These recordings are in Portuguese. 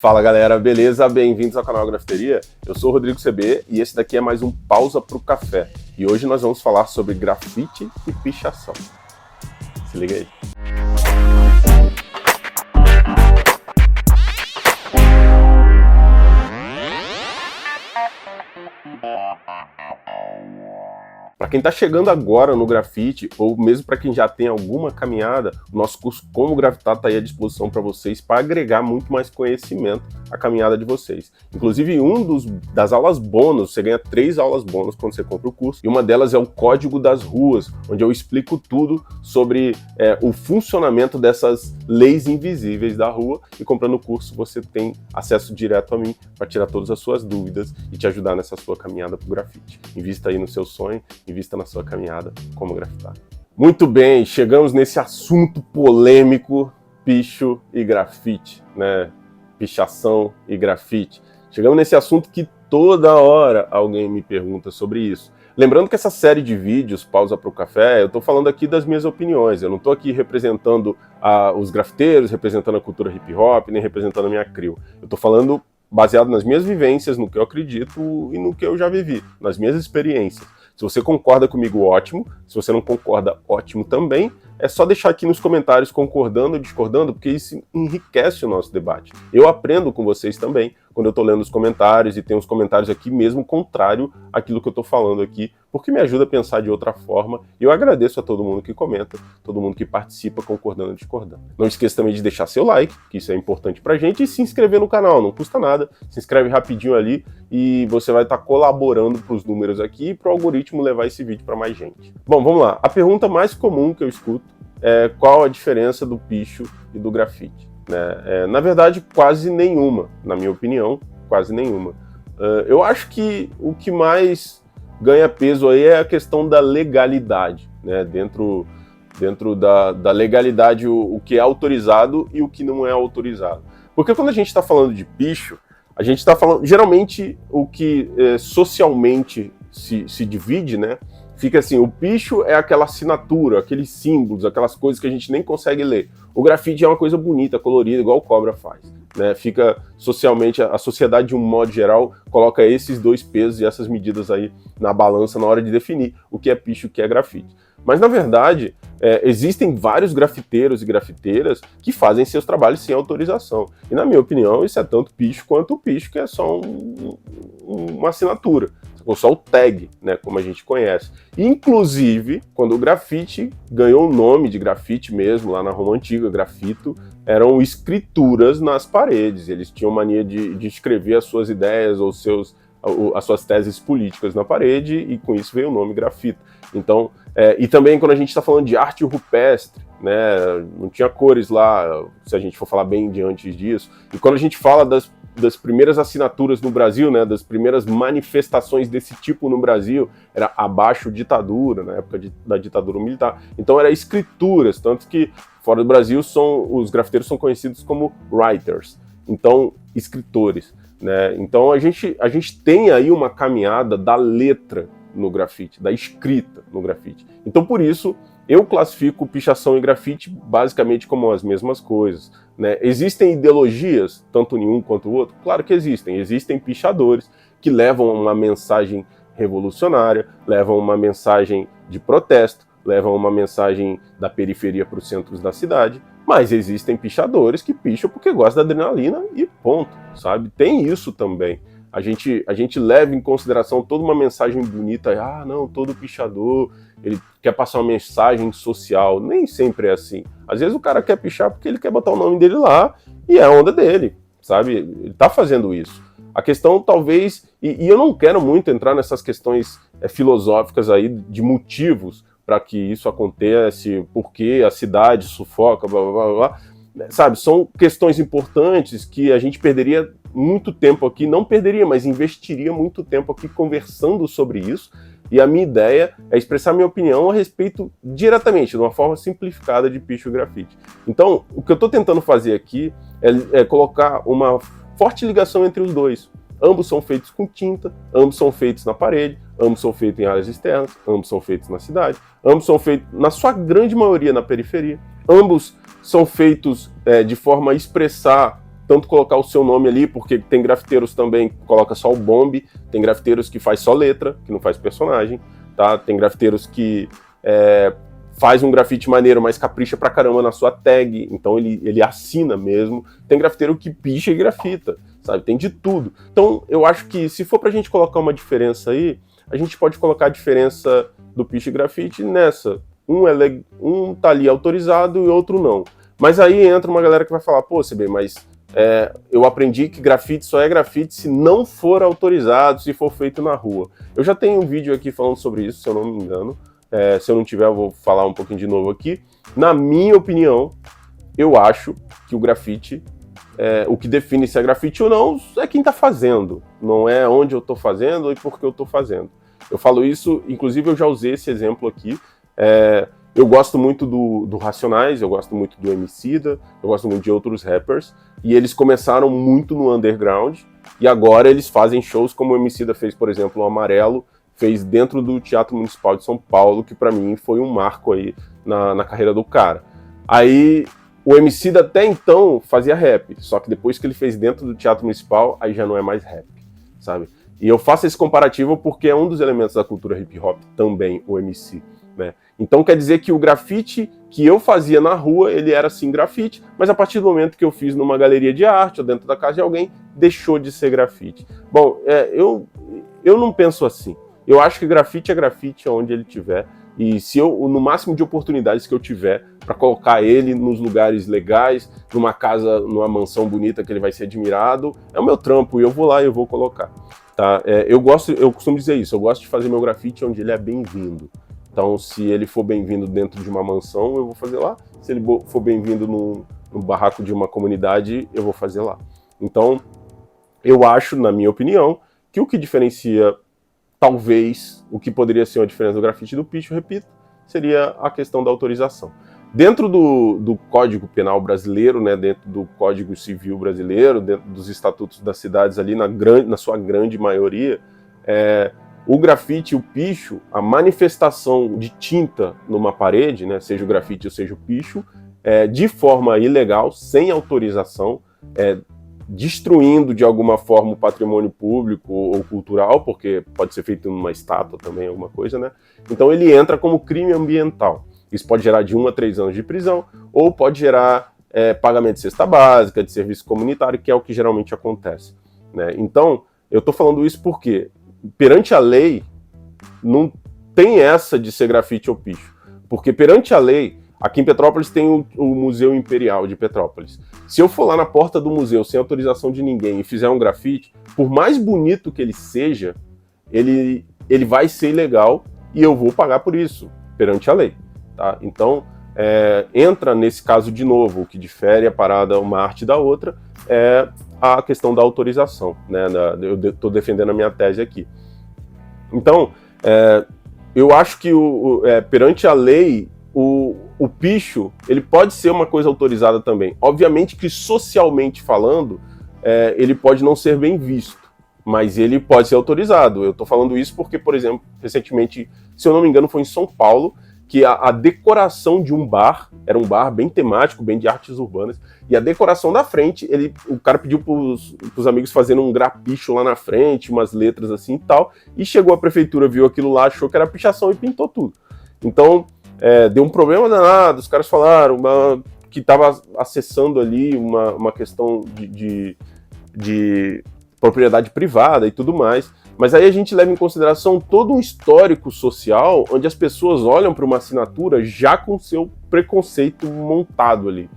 Fala galera, beleza? Bem-vindos ao canal Grafiteria. Eu sou o Rodrigo CB e esse daqui é mais um Pausa pro Café. E hoje nós vamos falar sobre grafite e pichação. Se liga aí. Para quem está chegando agora no grafite, ou mesmo para quem já tem alguma caminhada, o nosso curso Como Grafitar está aí à disposição para vocês, para agregar muito mais conhecimento à caminhada de vocês. Inclusive, das aulas bônus, você ganha 3 aulas bônus quando você compra o curso, e uma delas é o Código das Ruas, onde eu explico tudo sobre o funcionamento dessas leis invisíveis da rua, e comprando o curso você tem acesso direto a mim para tirar todas as suas dúvidas e te ajudar nessa sua caminhada para o grafite. Invista aí no seu sonho, invista na sua caminhada como grafitar. Muito bem, chegamos nesse assunto polêmico, picho e grafite, né? Pichação e grafite. Chegamos nesse assunto que toda hora alguém me pergunta sobre isso. Lembrando que essa série de vídeos, Pausa pro Café, eu estou falando aqui das minhas opiniões. Eu não estou aqui representando os grafiteiros, representando a cultura hip hop, nem representando a minha crew. Eu estou falando baseado nas minhas vivências, no que eu acredito e no que eu já vivi, nas minhas experiências. Se você concorda comigo, ótimo. Se você não concorda, ótimo também. É só deixar aqui nos comentários concordando ou discordando, porque isso enriquece o nosso debate. Eu aprendo com vocês também, quando eu estou lendo os comentários, e tem uns comentários aqui mesmo contrário àquilo que eu estou falando aqui, porque me ajuda a pensar de outra forma. E eu agradeço a todo mundo que comenta, todo mundo que participa, concordando ou discordando. Não esqueça também de deixar seu like, que isso é importante pra gente, e se inscrever no canal, não custa nada. Se inscreve rapidinho ali e você vai estar colaborando para os números aqui e para o algoritmo levar esse vídeo para mais gente. Bom, vamos lá. A pergunta mais comum que eu escuto é qual a diferença do picho e do grafite, né? Na verdade, quase nenhuma, na minha opinião, quase nenhuma. Eu acho que o que mais ganha peso aí é a questão da legalidade, né? Dentro da legalidade, o que é autorizado e o que não é autorizado. Porque quando a gente está falando de picho, a gente está falando, geralmente, o que socialmente se divide, né? Fica assim, o picho é aquela assinatura, aqueles símbolos, aquelas coisas que a gente nem consegue ler. O grafite é uma coisa bonita, colorida, igual o Cobra faz, né? Fica socialmente, a sociedade de um modo geral coloca esses dois pesos e essas medidas aí na balança na hora de definir o que é picho e o que é grafite. Mas, na verdade, existem vários grafiteiros e grafiteiras que fazem seus trabalhos sem autorização. E, na minha opinião, isso é tanto picho quanto o picho, que é só uma assinatura, ou só o tag, né, como a gente conhece. Inclusive, quando o grafite ganhou o nome de grafite mesmo, lá na Roma Antiga, grafito, eram escrituras nas paredes. Eles tinham mania de escrever as suas ideias ou as suas teses políticas na parede, e com isso veio o nome grafito. Então, e também quando a gente está falando de arte rupestre, né, não tinha cores lá, se a gente for falar bem de antes disso. E quando a gente fala das primeiras assinaturas no Brasil, né, das primeiras manifestações desse tipo no Brasil, era abaixo ditadura, na época da ditadura militar. Então era escrituras, tanto que fora do Brasil os grafiteiros são conhecidos como writers, então escritores, né? Então a gente tem aí uma caminhada da letra no grafite, da escrita no grafite. Então por isso eu classifico pichação e grafite basicamente como as mesmas coisas, né? Existem ideologias, tanto em um quanto o outro? Claro que existem. Existem pichadores que levam uma mensagem revolucionária, levam uma mensagem de protesto, levam uma mensagem da periferia para os centros da cidade, mas existem pichadores que picham porque gostam da adrenalina e ponto, sabe? Tem isso também. A gente leva em consideração toda uma mensagem bonita, não, todo pichador, ele quer passar uma mensagem social. Nem sempre é assim. Às vezes o cara quer pichar porque ele quer botar o nome dele lá e é a onda dele, sabe? Ele tá fazendo isso. A questão talvez, e eu não quero muito entrar nessas questões filosóficas aí de motivos para que isso acontece, porque a cidade sufoca, blá, blá, blá, blá. Sabe, são questões importantes que a gente perderia muito tempo aqui, não perderia, mas investiria muito tempo aqui conversando sobre isso, e a minha ideia é expressar minha opinião a respeito diretamente, de uma forma simplificada de picho e grafite. Então, o que eu estou tentando fazer aqui é colocar uma forte ligação entre os dois. Ambos são feitos com tinta, ambos são feitos na parede, ambos são feitos em áreas externas, ambos são feitos na cidade, ambos são feitos, na sua grande maioria, na periferia, ambos são feitos de forma a expressar tanto colocar o seu nome ali, porque tem grafiteiros também que coloca só o bombe, tem grafiteiros que faz só letra, que não faz personagem, tá? Tem grafiteiros que faz um grafite maneiro, mas capricha pra caramba na sua tag, então ele assina mesmo. Tem grafiteiro que picha e grafita, sabe? Tem de tudo. Então, eu acho que se for pra gente colocar uma diferença aí, a gente pode colocar a diferença do piche e grafite nessa. Um tá ali autorizado e outro não. Mas aí entra uma galera que vai falar, pô, CB, mas eu aprendi que grafite só é grafite se não for autorizado, se for feito na rua. Eu já tenho um vídeo aqui falando sobre isso, se eu não me engano. Se eu não tiver, eu vou falar um pouquinho de novo aqui. Na minha opinião, eu acho que o grafite, o que define se é grafite ou não, é quem tá fazendo. Não é onde eu tô fazendo e por que eu tô fazendo. Eu falo isso, inclusive eu já usei esse exemplo aqui. Eu gosto muito do Racionais, eu gosto muito do Emicida, eu gosto muito de outros rappers, e eles começaram muito no underground, e agora eles fazem shows como o Emicida fez, por exemplo, o Amarelo, fez dentro do Teatro Municipal de São Paulo, que pra mim foi um marco aí na carreira do cara. Aí o Emicida até então fazia rap, só que depois que ele fez dentro do Teatro Municipal, aí já não é mais rap, sabe? E eu faço esse comparativo porque é um dos elementos da cultura hip hop também, o MC, né? Então quer dizer que o grafite que eu fazia na rua, ele era sim grafite, mas a partir do momento que eu fiz numa galeria de arte ou dentro da casa de alguém, deixou de ser grafite. Bom, eu não penso assim. Eu acho que grafite é grafite onde ele tiver, e se eu, no máximo de oportunidades que eu tiver para colocar ele nos lugares legais, numa casa, numa mansão bonita que ele vai ser admirado, é o meu trampo e eu vou lá e eu vou colocar. Tá? Eu costumo dizer isso, eu gosto de fazer meu grafite onde ele é bem-vindo. Então, se ele for bem-vindo dentro de uma mansão, eu vou fazer lá. Se ele for bem-vindo no barraco de uma comunidade, eu vou fazer lá. Então, eu acho, na minha opinião, que o que diferencia, talvez, o que poderia ser uma diferença do grafite e do picho, repito, seria a questão da autorização. Dentro do Código Penal brasileiro, né, dentro do Código Civil brasileiro, dentro dos estatutos das cidades ali, na sua grande maioria, o grafite e o picho, a manifestação de tinta numa parede, né, seja o grafite ou seja o picho, de forma ilegal, sem autorização, destruindo de alguma forma o patrimônio público ou cultural, porque pode ser feito numa estátua também, alguma coisa, né? Então ele entra como crime ambiental. Isso pode gerar de 1 a 3 anos de prisão, ou pode gerar pagamento de cesta básica, de serviço comunitário, que é o que geralmente acontece, né? Então, eu estou falando isso porque, perante a lei, não tem essa de ser grafite ou picho. Porque perante a lei, aqui em Petrópolis tem o Museu Imperial de Petrópolis. Se eu for lá na porta do museu sem autorização de ninguém e fizer um grafite, por mais bonito que ele seja, ele vai ser ilegal e eu vou pagar por isso, perante a lei. Tá? Então, entra nesse caso de novo, o que difere a parada uma arte da outra é a questão da autorização, né? Eu estou defendendo a minha tese aqui. Então, eu acho que perante a lei, o picho, ele pode ser uma coisa autorizada também. Obviamente que socialmente falando, ele pode não ser bem visto, mas ele pode ser autorizado. Eu estou falando isso porque, por exemplo, recentemente, se eu não me engano, foi em São Paulo, que a decoração de um bar, era um bar bem temático, bem de artes urbanas, e a decoração da frente, o cara pediu pros amigos fazendo um grapicho lá na frente, umas letras assim e tal, e chegou a prefeitura, viu aquilo lá, achou que era pichação e pintou tudo. Então, deu um problema danado, os caras falaram que estava acessando ali uma questão de propriedade privada e tudo mais. Mas aí a gente leva em consideração todo um histórico social onde as pessoas olham para uma assinatura já com seu preconceito montado ali.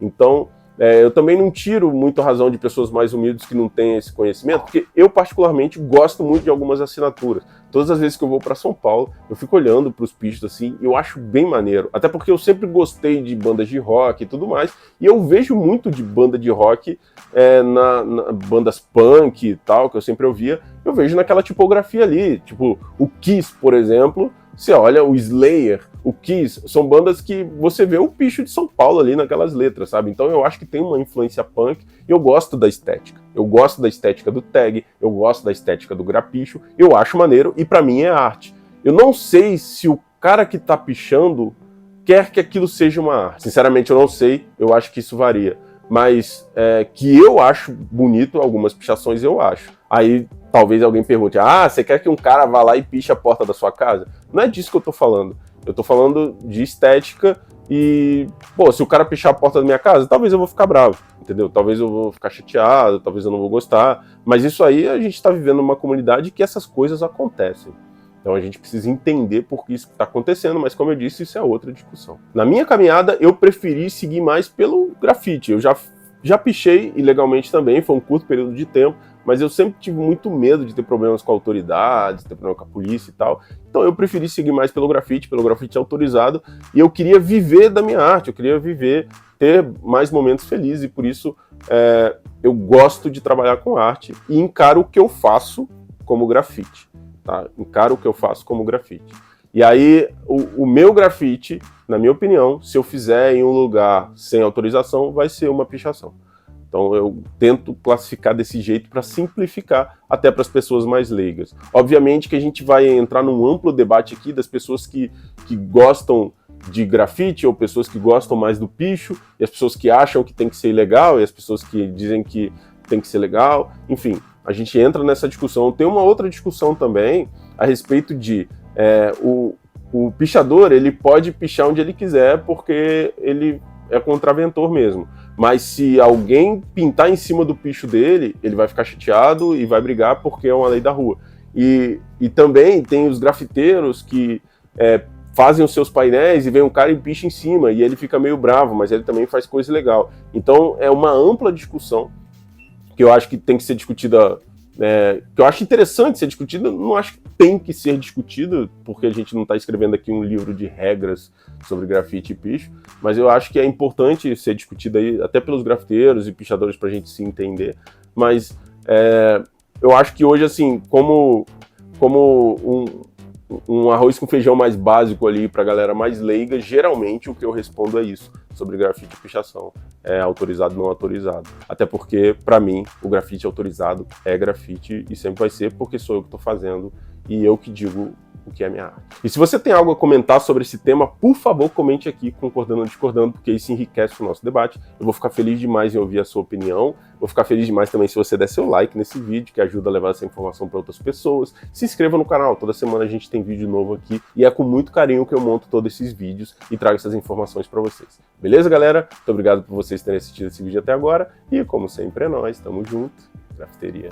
Então, eu também não tiro muito a razão de pessoas mais humildes que não têm esse conhecimento, porque eu particularmente gosto muito de algumas assinaturas. Todas as vezes que eu vou para São Paulo, eu fico olhando para os pichos assim, e eu acho bem maneiro. Até porque eu sempre gostei de bandas de rock e tudo mais, e eu vejo muito de banda de rock na bandas punk e tal, que eu sempre ouvia, eu vejo naquela tipografia ali. Tipo, o Kiss, por exemplo, você olha o Slayer, o Kiss, são bandas que você vê o picho de São Paulo ali naquelas letras, sabe? Então eu acho que tem uma influência punk, e eu gosto da estética. Eu gosto da estética do tag, eu gosto da estética do grapicho, eu acho maneiro, e pra mim é arte. Eu não sei se o cara que tá pichando quer que aquilo seja uma arte. Sinceramente eu não sei, eu acho que isso varia. mas que eu acho bonito, algumas pichações eu acho. Aí talvez alguém pergunte, você quer que um cara vá lá e piche a porta da sua casa? Não é disso que eu tô falando. Eu tô falando de estética e, se o cara pichar a porta da minha casa, talvez eu vou ficar bravo, entendeu? Talvez eu vou ficar chateado, talvez eu não vou gostar, mas isso aí a gente tá vivendo numa comunidade que essas coisas acontecem. Então a gente precisa entender por que isso está acontecendo, mas como eu disse, isso é outra discussão. Na minha caminhada, eu preferi seguir mais pelo grafite. Eu já pichei ilegalmente também, foi um curto período de tempo, mas eu sempre tive muito medo de ter problemas com autoridades, ter problema com a polícia e tal. Então eu preferi seguir mais pelo grafite autorizado, e eu queria viver da minha arte, eu queria ter mais momentos felizes, e por isso eu gosto de trabalhar com arte e encaro o que eu faço como grafite. Tá? Encaro o que eu faço como grafite. E aí, o meu grafite, na minha opinião, se eu fizer em um lugar sem autorização, vai ser uma pichação. Então eu tento classificar desse jeito para simplificar até para as pessoas mais leigas. Obviamente que a gente vai entrar num amplo debate aqui das pessoas que gostam de grafite ou pessoas que gostam mais do picho, e as pessoas que acham que tem que ser ilegal e as pessoas que dizem que tem que ser legal. Enfim, a gente entra nessa discussão. Tem uma outra discussão também a respeito de o pichador, ele pode pichar onde ele quiser porque ele é contraventor mesmo. Mas se alguém pintar em cima do picho dele, ele vai ficar chateado e vai brigar porque é uma lei da rua. E também tem os grafiteiros que fazem os seus painéis e vem um cara e picha em cima e ele fica meio bravo, mas ele também faz coisa legal. Então é uma ampla discussão que eu acho que tem que ser discutida, que eu acho interessante ser discutida, não acho que tem que ser discutida, porque a gente não está escrevendo aqui um livro de regras sobre grafite e picho, mas eu acho que é importante ser discutida aí, até pelos grafiteiros e pichadores, para a gente se entender, mas eu acho que hoje, assim, como um arroz com feijão mais básico ali pra galera mais leiga, geralmente o que eu respondo é isso, sobre grafite e pichação. É autorizado, não autorizado. Até porque, pra mim, o grafite autorizado é grafite e sempre vai ser, porque sou eu que tô fazendo e eu que digo o que é minha arte. E se você tem algo a comentar sobre esse tema, por favor, comente aqui, concordando ou discordando, porque isso enriquece o nosso debate. Eu vou ficar feliz demais em ouvir a sua opinião. Vou ficar feliz demais também se você der seu like nesse vídeo, que ajuda a levar essa informação para outras pessoas. Se inscreva no canal, toda semana a gente tem vídeo novo aqui, e é com muito carinho que eu monto todos esses vídeos e trago essas informações para vocês. Beleza, galera? Muito obrigado por vocês terem assistido esse vídeo até agora, e como sempre é nóis, tamo junto, grafiteria.